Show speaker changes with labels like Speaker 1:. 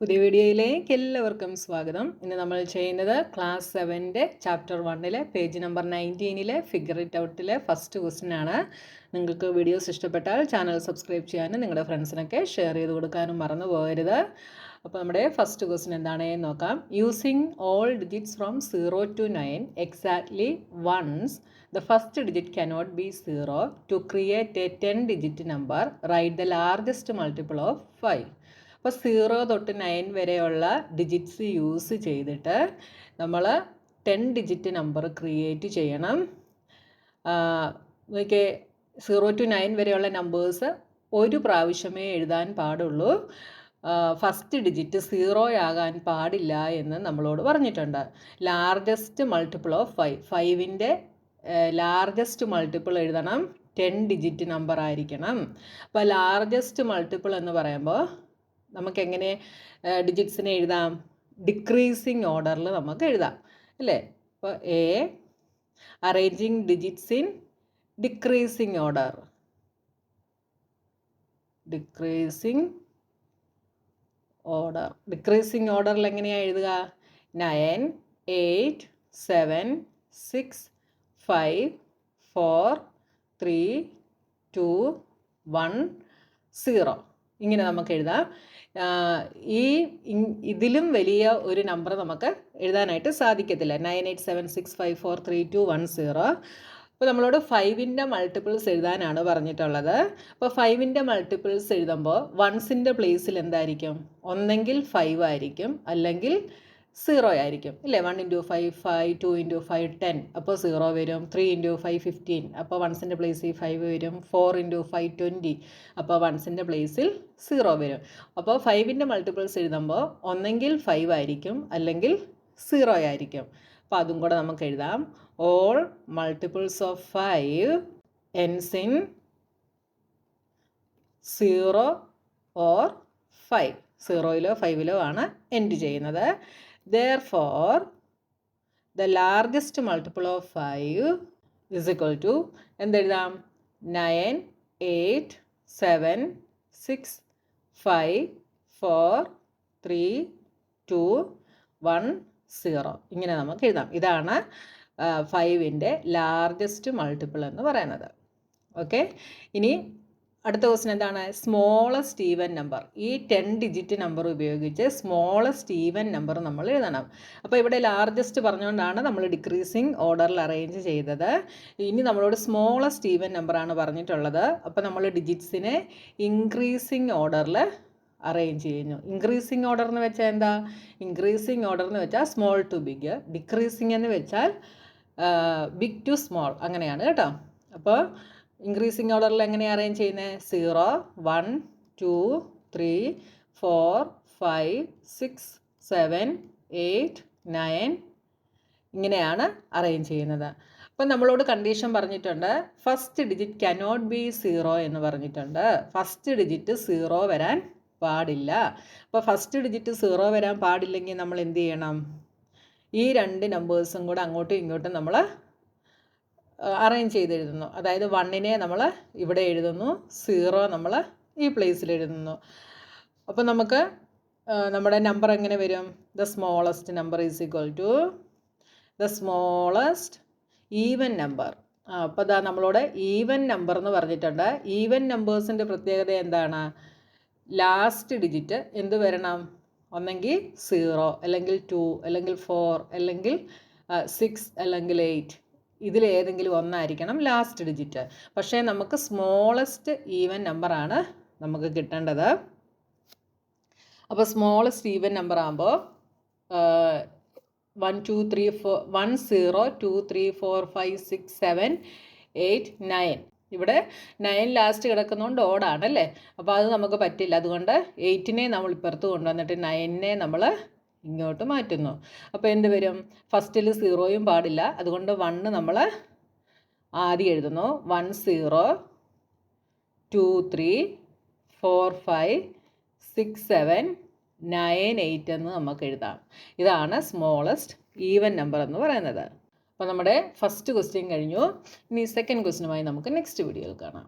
Speaker 1: പുതിയ വീഡിയോയിലേക്ക് എല്ലാവർക്കും സ്വാഗതം. ഇന്ന് നമ്മൾ ചെയ്യുന്നത് ക്ലാസ് 7ൻ്റെ ചാപ്റ്റർ 1-ലെ പേജ് നമ്പർ 19-ലെ ഫിഗർ ഇറ്റ് ഔട്ടിലെ ഫസ്റ്റ് ക്വസ്റ്റ്യൻ ആണ്. നിങ്ങൾക്ക് വീഡിയോസ് ഇഷ്ടപ്പെട്ടാൽ ചാനൽ സബ്സ്ക്രൈബ് ചെയ്യാനും നിങ്ങളുടെ ഫ്രണ്ട്സിനൊക്കെ ഷെയർ ചെയ്ത് കൊടുക്കാനും മറന്നു പോകരുത്. അപ്പോൾ നമ്മുടെ ഫസ്റ്റ് ക്വസ്റ്റ്യൻ എന്താണെന്ന് നോക്കാം. Using all digits from 0 to 9 exactly once the first digit cannot be 0. To create a 10-digit number, write the largest multiple of 5. അപ്പോൾ 0 തൊട്ട് 9 വരെയുള്ള ഡിജിറ്റ്സ് യൂസ് ചെയ്തിട്ട് നമ്മൾ 10 ഡിജിറ്റ് നമ്പർ ക്രിയേറ്റ് ചെയ്യണം. നോക്കിയേ, 0 to 9 വരെയുള്ള നമ്പേഴ്സ് ഒരു പ്രാവശ്യമേ എഴുതാൻ പാടുള്ളൂ. ഫസ്റ്റ് ഡിജിറ്റ് 0 ആകാൻ പാടില്ല എന്ന് നമ്മളോട് പറഞ്ഞിട്ടുണ്ട്. ലാർജസ്റ്റ് മൾട്ടിപ്പിൾ ഓഫ് 5, 5ൻ്റെ ലാർജസ്റ്റ് മൾട്ടിപ്പിൾ എഴുതണം, 10 ഡിജിറ്റ് നമ്പർ ആയിരിക്കണം. അപ്പോൾ ലാർജസ്റ്റ് മൾട്ടിപ്പിൾ എന്ന് പറയുമ്പോൾ നമുക്കെങ്ങനെ ഡിജിറ്റ്സിനെ എഴുതാം? ഡിക്രീസിങ് ഓർഡറിൽ നമുക്ക് എഴുതാം അല്ലേ? അപ്പോൾ arranging digits in decreasing order. Decreasing ഓർഡറിൽ എങ്ങനെയാണ് എഴുതുക? 9, 8, 7, 6, 5, 4, 3, 2, 1, 0 ഇങ്ങനെ നമുക്ക് എഴുതാം. ഇതിലും വലിയ ഒരു നമ്പർ നമുക്ക് എഴുതാനായിട്ട് സാധിക്കത്തില്ല. 9, 8, 7, 6, 5, 4, 3, 2, 1, 0. അപ്പോൾ നമ്മളോട് 5ൻ്റെ മൾട്ടിപ്പിൾസ് എഴുതാനാണ് പറഞ്ഞിട്ടുള്ളത്. അപ്പോൾ 5ൻ്റെ മൾട്ടിപ്പിൾസ് എഴുതുമ്പോൾ വൺസിൻ്റെ പ്ലേസിൽ എന്തായിരിക്കും? ഒന്നെങ്കിൽ 5 ആയിരിക്കും, അല്ലെങ്കിൽ 0 ആയിരിക്കും ഇല്ലേ? 1 × 5 5, 2 × 5 10, അപ്പോൾ 0 വരും. 3 × 5 15, അപ്പോൾ വൺസിൻ്റെ പ്ലേസിൽ 5 വരും. 4 × 5 20, അപ്പോൾ വൺസിൻ്റെ പ്ലേസിൽ 0 വരും. അപ്പോൾ 5ൻ്റെ മൾട്ടിപ്പിൾസ് എഴുതുമ്പോൾ ഒന്നെങ്കിൽ 5 ആയിരിക്കും, അല്ലെങ്കിൽ 0 ആയിരിക്കും. അപ്പോൾ അതും കൂടെ നമുക്ക് എഴുതാം. All multiples of 5 ends in 0 or 5. 0-ലോ 5-ലോ ആണ് എൻഡ് ചെയ്യുന്നത്. Therefore, the largest multiple of 5 is equal to എന്തെഴുതാം? 9, 8, 7, 6, 5, 4, 3, 2, 1, 0 ഇങ്ങനെ നമുക്ക് എഴുതാം. ഇതാണ് 5ൻ്റെ ലാർജസ്റ്റ് മൾട്ടിപ്പിൾ എന്ന് പറയുന്നത്. ഓക്കെ, ഇനി അടുത്ത ക്വസ്റ്റ്യൻ എന്താണ്? Smallest even number. ഈ 10 ഡിജിറ്റ് നമ്പർ ഉപയോഗിച്ച് സ്മോളസ്റ്റ് ഈവൻ നമ്പർ നമ്മൾ എഴുതണം. അപ്പോൾ ഇവിടെ ലാർജസ്റ്റ് പറഞ്ഞുകൊണ്ടാണ് നമ്മൾ ഡിക്രീസിങ് ഓർഡറിൽ അറേഞ്ച് ചെയ്തത്. ഇനി നമ്മളോട് സ്മോളസ്റ്റ് ഈവൻ നമ്പറാണ് പറഞ്ഞിട്ടുള്ളത്. അപ്പോൾ നമ്മൾ ഡിജിറ്റ്സിനെ ഇൻക്രീസിങ് ഓർഡറിൽ അറേഞ്ച് ചെയ്യുന്നു. ഇൻക്രീസിങ് ഓർഡർ എന്ന് വെച്ചാൽ എന്താ? ഇൻക്രീസിങ് ഓർഡർ എന്ന് വെച്ചാൽ സ്മോൾ ടു ബിഗ്, ഡിക്രീസിങ് എന്ന് വെച്ചാൽ ബിഗ് ടു സ്മോൾ, അങ്ങനെയാണ് കേട്ടോ. അപ്പോൾ ഇൻക്രീസിങ് ഓർഡറിൽ എങ്ങനെയാണ് അറേഞ്ച് ചെയ്യുന്നത്? 0, 1, 2, 3, 4, 5, 6, 7, 8, 9 ഇങ്ങനെയാണ് അറേഞ്ച് ചെയ്യുന്നത്. അപ്പം നമ്മളോട് കണ്ടീഷൻ പറഞ്ഞിട്ടുണ്ട്, ഫസ്റ്റ് ഡിജിറ്റ് കനോട്ട് ബി 0 എന്ന് പറഞ്ഞിട്ടുണ്ട്. ഫസ്റ്റ് ഡിജിറ്റ് 0 വരാൻ പാടില്ല. അപ്പോൾ ഫസ്റ്റ് ഡിജിറ്റ് 0 വരാൻ പാടില്ലെങ്കിൽ നമ്മൾ എന്ത് ചെയ്യണം? ഈ രണ്ട് നമ്പേഴ്സും കൂടെ അങ്ങോട്ടും ഇങ്ങോട്ടും നമ്മൾ അറേഞ്ച് ചെയ്ത് എഴുതുന്നു. അതായത് 1നെ നമ്മൾ ഇവിടെ എഴുതുന്നു, 0 നമ്മൾ ഈ പ്ലേസിൽ എഴുതുന്നു. അപ്പോൾ നമുക്ക് നമ്മുടെ നമ്പർ എങ്ങനെ വരും? The smallest number is equal to the smallest even number. അപ്പോൾ ഇതാ നമ്മളോട് ഈവൻ നമ്പർ എന്ന് പറഞ്ഞിട്ടുണ്ട്. ഈവൻ നമ്പേഴ്സിൻ്റെ പ്രത്യേകത എന്താണ്? ലാസ്റ്റ് ഡിജിറ്റ് എന്ത് വരണം? ഒന്നെങ്കിൽ 0, അല്ലെങ്കിൽ 2, അല്ലെങ്കിൽ 4, അല്ലെങ്കിൽ 6, അല്ലെങ്കിൽ 8. ഇതിലേതെങ്കിലും ഒന്നായിരിക്കണം ലാസ്റ്റ് ഡിജിറ്റ്. പക്ഷേ നമുക്ക് സ്മോളസ്റ്റ് ഈവൻ നമ്പറാണ് നമുക്ക് കിട്ടേണ്ടത്. അപ്പോൾ സ്മോളസ്റ്റ് ഈവൻ നമ്പർ ആകുമ്പോൾ 1 2 3 4 1 0 2 3 4 5 6 7 8 9. ഇവിടെ 9 ലാസ്റ്റ് കിടക്കുന്നതുകൊണ്ട് ഓടാണല്ലേ. അപ്പോൾ അത് നമുക്ക് പറ്റില്ല. അതുകൊണ്ട് 8നെ നമ്മൾ ഇപ്പുറത്ത് കൊണ്ടുവന്നിട്ട് 9നെ നമ്മൾ ഇങ്ങോട്ട് മാറ്റുന്നു. അപ്പോൾ എന്ത് വരും? ഫസ്റ്റിൽ 0യും പാടില്ല. അതുകൊണ്ട് 1 നമ്മൾ ആദ്യം എഴുതുന്നു. 1 0 2 3 4 5 6 7 9 8 എന്ന് നമുക്ക് എഴുതാം. ഇതാണ് സ്മോളസ്റ്റ് ഈവൻ നമ്പർ എന്ന് പറയുന്നത്. അപ്പോൾ നമ്മുടെ ഫസ്റ്റ് ക്വസ്റ്റ്യൻ കഴിഞ്ഞു. ഇനി സെക്കൻഡ് ക്വസ്റ്റ്യനുമായി നമുക്ക് നെക്സ്റ്റ് വീഡിയോയിൽ കാണാം.